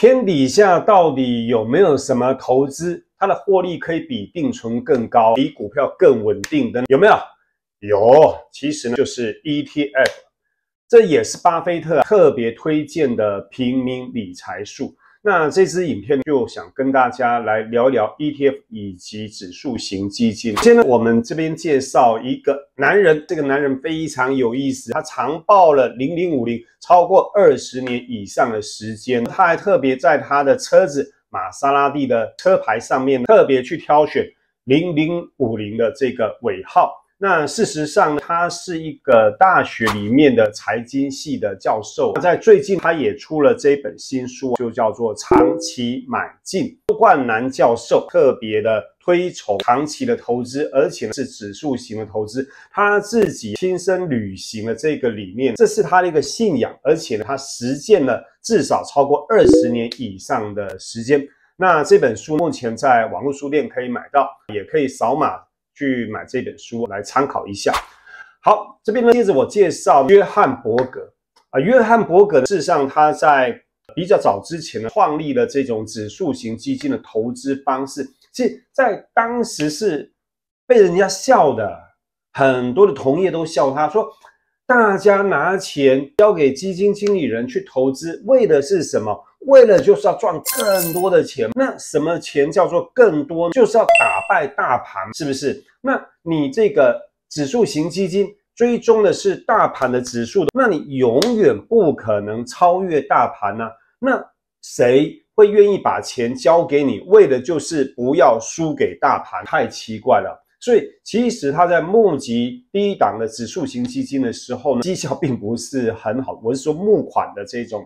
天底下到底有没有什么投资，它的获利可以比定存更高，比股票更稳定的？有没有？有，其实呢就是 ETF， 这也是巴菲特特别推荐的平民理财术。那这支影片就想跟大家来聊一聊 ETF 以及指数型基金。现在我们这边介绍一个男人，这个男人非常有意思，他长抱了0050超过20年以上的时间，他还特别在他的车子玛莎拉蒂的车牌上面特别去挑选0050的这个尾号。那事实上，他是一个大学里面的财经系的教授，在最近他也出了这本新书，就叫做《长期买进》。周冠南教授特别的推崇长期的投资，而且是指数型的投资，他自己亲身履行了这个理念，这是他的一个信仰，而且呢，他实践了至少超过20年以上的时间。那这本书目前在网络书店可以买到，也可以扫码去买这本书来参考一下。好，这边呢，接着我介绍约翰伯格约翰伯格事实上他在比较早之前呢，创立了这种指数型基金的投资方式，其实在当时是被人家笑的，很多的同业都笑他说，大家拿钱交给基金经理人去投资，为的是什么？为了就是要赚更多的钱。那什么钱叫做更多？就是要打败大盘，是不是？那你这个指数型基金追踪的是大盘的指数的，那你永远不可能超越大盘啊。那谁会愿意把钱交给你，为的就是不要输给大盘？太奇怪了。所以其实他在募集第一档的指数型基金的时候呢，绩效并不是很好，我是说募款的这种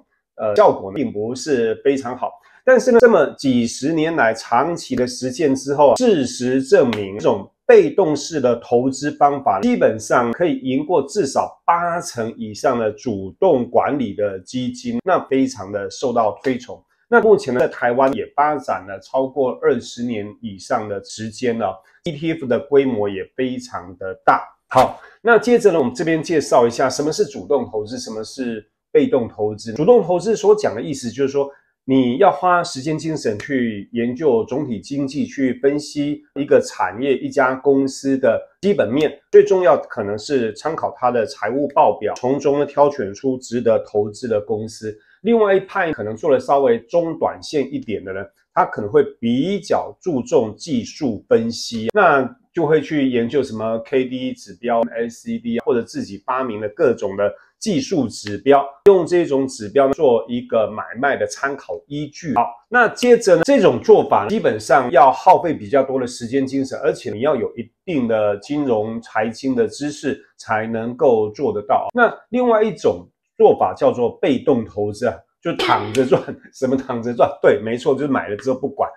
效果并不是非常好。但是呢，这么几十年来长期的实践之后，事实证明，这种被动式的投资方法基本上可以赢过至少80%以上的主动管理的基金，那非常的受到推崇。那目前呢，在台湾也发展了超过20年以上的时间了，ETF 的规模也非常的大。好，那接着呢，我们这边介绍一下什么是主动投资，什么是被动投资。主动投资所讲的意思就是说，你要花时间精神去研究总体经济，去分析一个产业、一家公司的基本面，最重要可能是参考它的财务报表，从中呢挑选出值得投资的公司。另外一派可能做的稍微中短线一点的人，他可能会比较注重技术分析，那就会去研究什么 KD 指标、SCD 或者自己发明的各种的技术指标，用这种指标做一个买卖的参考依据。好，那接着呢，这种做法基本上要耗费比较多的时间精神，而且你要有一定的金融财经的知识才能够做得到。那另外一种做法叫做被动投资就躺着赚。什么躺着赚？对，没错，就是买了之后不管。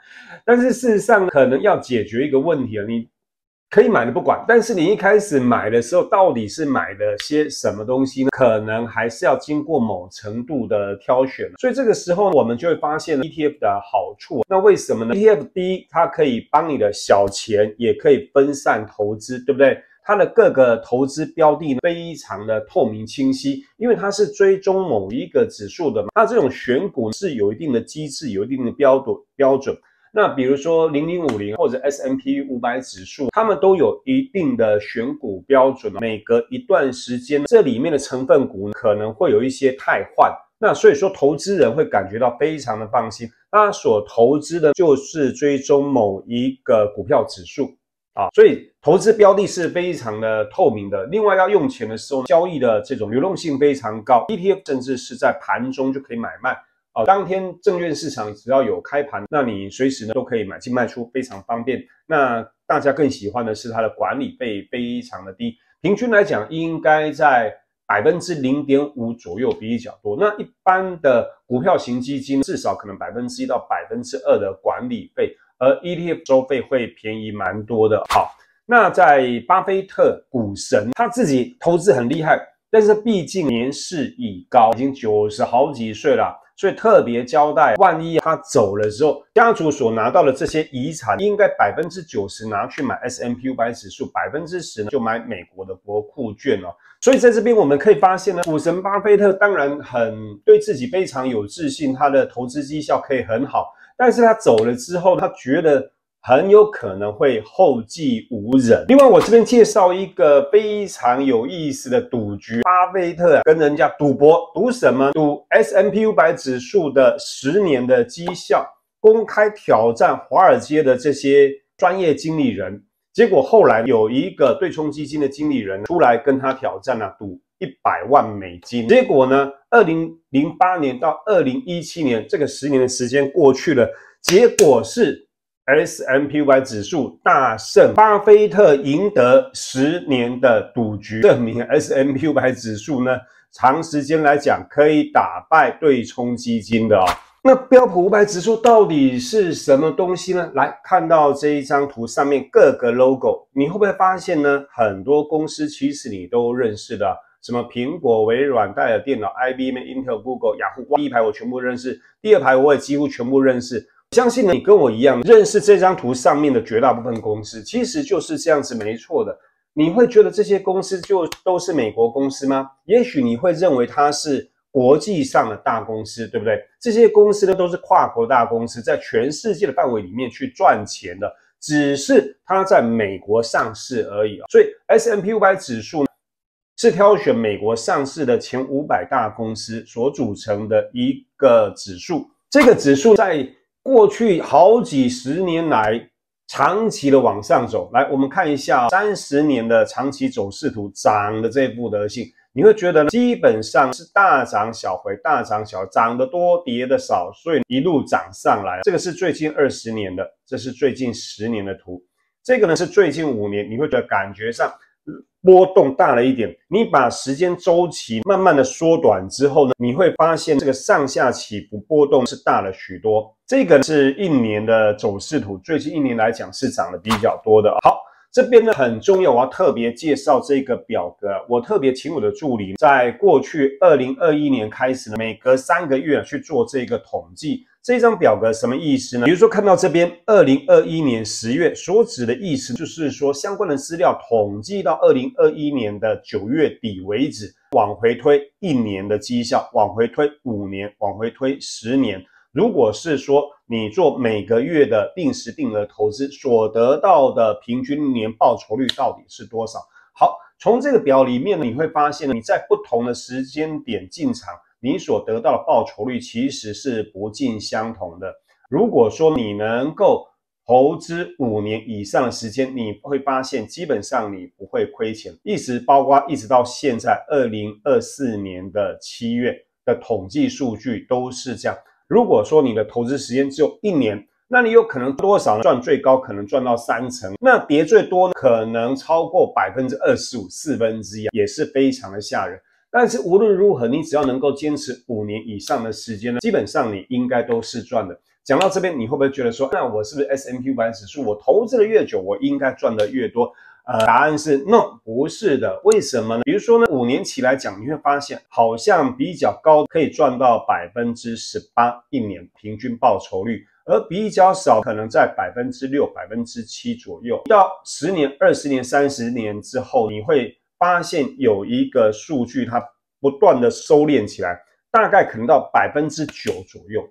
但是事实上可能要解决一个问题，你可以买了不管，但是你一开始买的时候到底是买了些什么东西呢？可能还是要经过某程度的挑选。所以这个时候我们就会发现 ETF 的好处。那为什么呢？ ETF 第一，它可以帮你的小钱也可以分散投资，对不对？它的各个投资标的非常的透明清晰，因为它是追踪某一个指数的嘛，它这种选股是有一定的机制，有一定的标准。那比如说0050或者 S&P 500指数，他们都有一定的选股标准，每隔一段时间，这里面的成分股可能会有一些汰换。那所以说，投资人会感觉到非常的放心，他所投资的就是追踪某一个股票指数。所以投资标的是非常的透明的。另外要用钱的时候，交易的这种流动性非常高 ，ETF 甚至是在盘中就可以买卖。当天证券市场只要有开盘，那你随时呢都可以买进卖出，非常方便。那大家更喜欢的是它的管理费非常的低，平均来讲应该在0.5%左右，比例较多。那一般的股票型基金至少可能1%到2%的管理费。而 ETF 收费会便宜蛮多的。好，那在巴菲特股神他自己投资很厉害，但是毕竟年事已高，已经90好几岁了，所以特别交代，万一他走了之后，家族所拿到的这些遗产，应该90%拿去买 S&P 500指数，10%呢就买美国的国库券哦。所以在这边我们可以发现呢，股神巴菲特当然对自己非常有自信，他的投资绩效可以很好，但是他走了之后，他觉得很有可能会后继无人。另外，我这边介绍一个非常有意思的赌局，巴菲特跟人家赌博，赌什么？赌 S&P 500指数的10年的绩效，公开挑战华尔街的这些专业经理人。结果后来有一个对冲基金的经理人出来跟他挑战赌100万美金。结果呢，2008年到2017年这个10年的时间过去了，结果是 S&P 500指数大胜，巴菲特赢得10年的赌局，证明 S&P 500指数呢，长时间来讲可以打败对冲基金的哦。那标普500指数到底是什么东西呢？来看到这一张图上面各个 logo， 你会不会发现呢？很多公司其实你都认识的，什么苹果、微软、戴尔电脑、IBM、Intel、Google、雅虎，第一排我全部认识，第二排我也几乎全部认识。相信呢，你跟我一样认识这张图上面的绝大部分公司，其实就是这样子，没错的。你会觉得这些公司就都是美国公司吗？也许你会认为它是国际上的大公司，对不对？这些公司呢都是跨国大公司，在全世界的范围里面去赚钱的，只是它在美国上市而已。所以 S&P 500指数是挑选美国上市的前500大公司所组成的一个指数。这个指数在过去好几十年来长期的往上走。来，我们看一下30年的长期走势图，涨的这副德性，你会觉得呢，基本上是大涨小回，大涨小，涨得多，跌得少，所以一路涨上来。这个是最近20年的，这是最近10年的图，这个呢是最近5年，你会觉得感觉上波动大了一点。你把时间周期慢慢的缩短之后呢，你会发现这个上下起伏波动是大了许多。这个是1年的走势图，最近1年来讲是涨得比较多的。好，这边呢很重要，我要特别介绍这个表格。我特别请我的助理在过去2021年开始呢，每隔3个月去做这个统计。这张表格什么意思呢？比如说看到这边2021年10月所指的意思，就是说相关的资料统计到2021年的9月底为止，往回推1年的绩效，往回推5年，往回推10年。如果是说你做每个月的定时定额投资，所得到的平均年报酬率到底是多少？好，从这个表里面呢，你会发现你在不同的时间点进场，你所得到的报酬率其实是不尽相同的。如果说你能够投资5年以上的时间，你会发现基本上你不会亏钱，包括一直到现在2024年的7月的统计数据都是这样。如果说你的投资时间只有1年，那你有可能多少赚最高可能赚到30%，那跌最多可能超过25%、1/4，也是非常的吓人。但是无论如何，你只要能够坚持5年以上的时间呢，基本上你应该都是赚的。讲到这边，你会不会觉得说，那我是不是 S&P 500指数，我投资的越久，我应该赚的越多？答案是 no， 不是的。为什么呢？比如说呢，5年期来讲，你会发现好像比较高，可以赚到18%一年平均报酬率，而比较少，可能在6%、7%左右。到10年、20年、30年之后，你会发现有一个数据，它不断的收敛起来，大概可能到9%左右。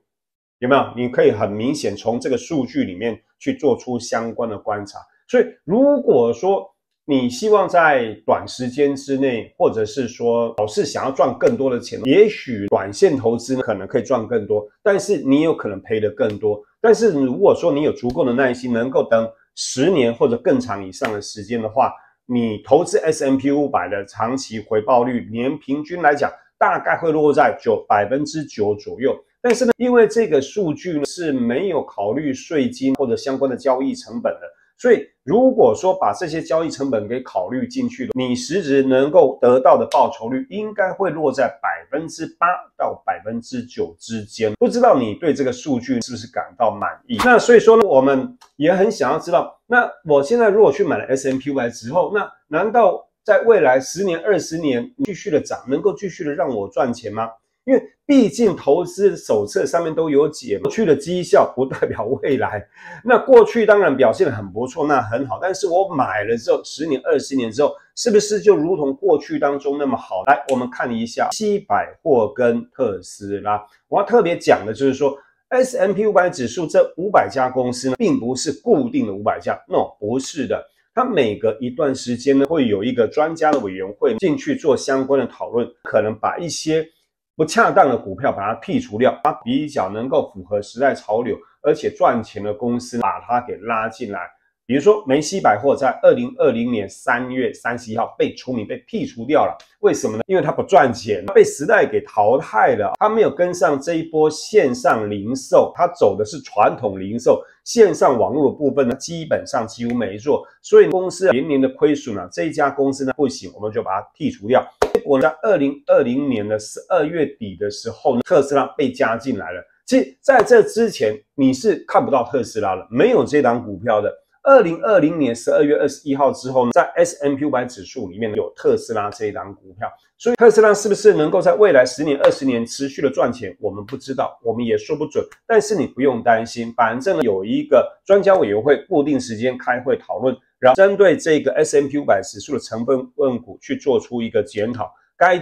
有没有？你可以很明显从这个数据里面去做出相关的观察。所以如果说你希望在短时间之内，或者是说老是想要赚更多的钱，也许短线投资可能可以赚更多，但是你有可能赔得更多。但是如果说你有足够的耐心，能够等10年或者更长以上的时间的话，你投资 S&P 500的长期回报率，年平均来讲大概会落在9%左右。但是呢，因为这个数据呢是没有考虑税金或者相关的交易成本的，所以如果说把这些交易成本给考虑进去，你实质能够得到的报酬率应该会落在8%到9%之间。不知道你对这个数据是不是感到满意？那所以说呢，我们也很想要知道，那我现在如果去买了 S&P 500之后，那难道在未来10年、20年继续的涨，能够继续的让我赚钱吗？因为毕竟投资手册上面都有写，过去的绩效不代表未来。那过去当然表现得很不错，那很好。但是我买了之后，10年、20年之后，是不是就如同过去当中那么好？来，我们看一下西百货跟特斯拉。我要特别讲的就是说 ，S&P 500指数这500家公司呢，并不是固定的500家 ，no， 不是的。它每隔一段时间呢，会有一个专家的委员会进去做相关的讨论，可能把一些不恰当的股票把它剔除掉，它比较能够符合时代潮流，而且赚钱的公司把它给拉进来。比如说梅西百货在2020年3月31号被除名，被剔除掉了。为什么呢？因为它不赚钱，被时代给淘汰了，它没有跟上这一波线上零售，它走的是传统零售，线上网络的部分呢，基本上几乎没做，所以公司年年的亏损啊，这一家公司呢不行，我们就把它剔除掉。结果在2020年的12月底的时候呢，特斯拉被加进来了。其实在这之前你是看不到特斯拉了，没有这档股票的。2020年12月21号之后呢，在 S&P 500指数里面有特斯拉这一档股票，所以特斯拉是不是能够在未来10年、20年持续的赚钱，我们不知道，我们也说不准。但是你不用担心，反正有一个专家委员会固定时间开会讨论，然后针对这个 S&P 500指数的成分股去做出一个检讨，该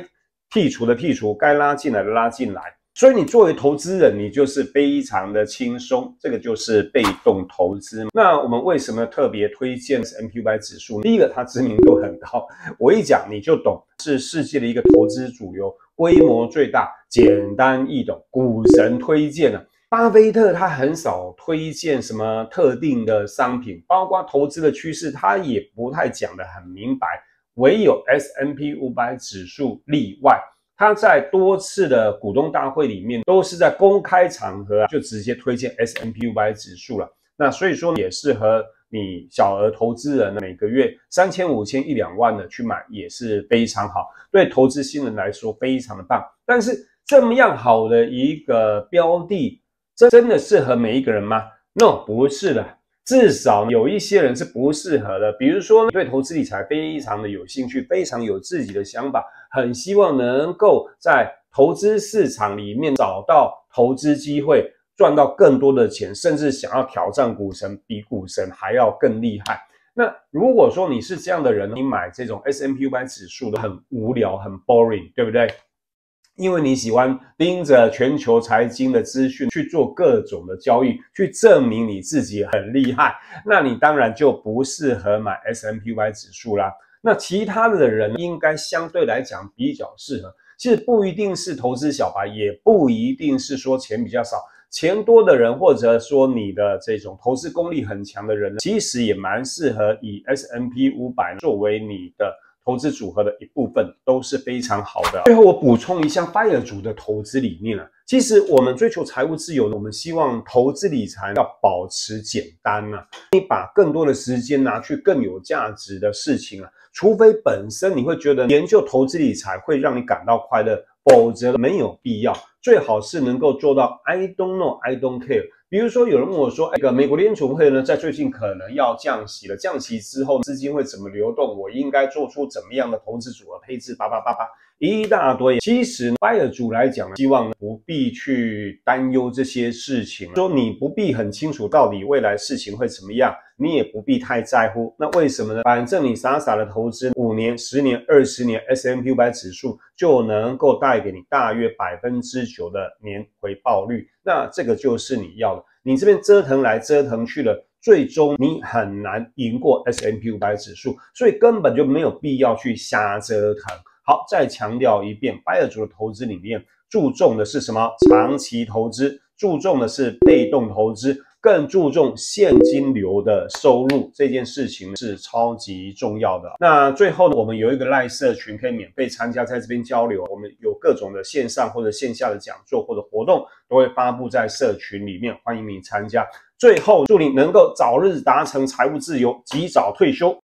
剔除的剔除，该拉进来的拉进来。所以你作为投资人，你就是非常的轻松，这个就是被动投资。那我们为什么特别推荐 S&P 500指数？第一个，它知名度很高，我一讲你就懂，是世界的一个投资主流，规模最大，简单易懂，股神推荐啊。巴菲特他很少推荐什么特定的商品，包括投资的趋势，他也不太讲得很明白，唯有 S&P 500指数例外。他在多次的股东大会里面，都是在公开场合就直接推荐 S&P 500指数了。那所以说也适合你小额投资人每个月3000、5000、1-2万的去买，也是非常好。对投资新人来说非常的棒。但是这么样好的一个标的，真的适合每一个人吗？ No， 不是的。至少有一些人是不适合的，比如说你对投资理财非常的有兴趣，非常有自己的想法，很希望能够在投资市场里面找到投资机会，赚到更多的钱，甚至想要挑战股神，比股神还要更厉害。那如果说你是这样的人，你买这种 S&P 500指数的很无聊，很 boring， 对不对？因为你喜欢盯着全球财经的资讯去做各种的交易，去证明你自己很厉害，那你当然就不适合买 S&P 500指数啦。那其他的人应该相对来讲比较适合，其实不一定是投资小白，也不一定是说钱比较少，钱多的人，或者说你的这种投资功力很强的人，其实也蛮适合以 S&P 500作为你的投资组合的一部分，都是非常好的。最后我补充一下FIRE族的投资理念啊，其实我们追求财务自由，我们希望投资理财要保持简单啊，你把更多的时间拿去更有价值的事情啊，除非本身你会觉得研究投资理财会让你感到快乐，否则没有必要。最好是能够做到 I don't know, I don't care。比如说有人问我说，美国联储会呢，在最近可能要降息了，降息之后资金会怎么流动？我应该做出怎么样的投资组合配置？一大堆。其实FIRE族来讲，希望不必去担忧这些事情，说你不必很清楚到底未来事情会怎么样，你也不必太在乎。那为什么呢？反正你傻傻的投资5年、10年、20年 S&P 500指数就能够带给你大约9%的年回报率，那这个就是你要的。你这边折腾来折腾去了，最终你很难赢过 S&P 500指数，所以根本就没有必要去瞎折腾。好，再强调一遍，FIRE族的投资理念注重的是什么？长期投资，注重的是被动投资，更注重现金流的收入，这件事情是超级重要的。那最后呢，我们有一个LINE社群可以免费参加，在这边交流。我们有各种的线上或者线下的讲座或者活动，都会发布在社群里面，欢迎你参加。最后，祝你能够早日达成财务自由，及早退休。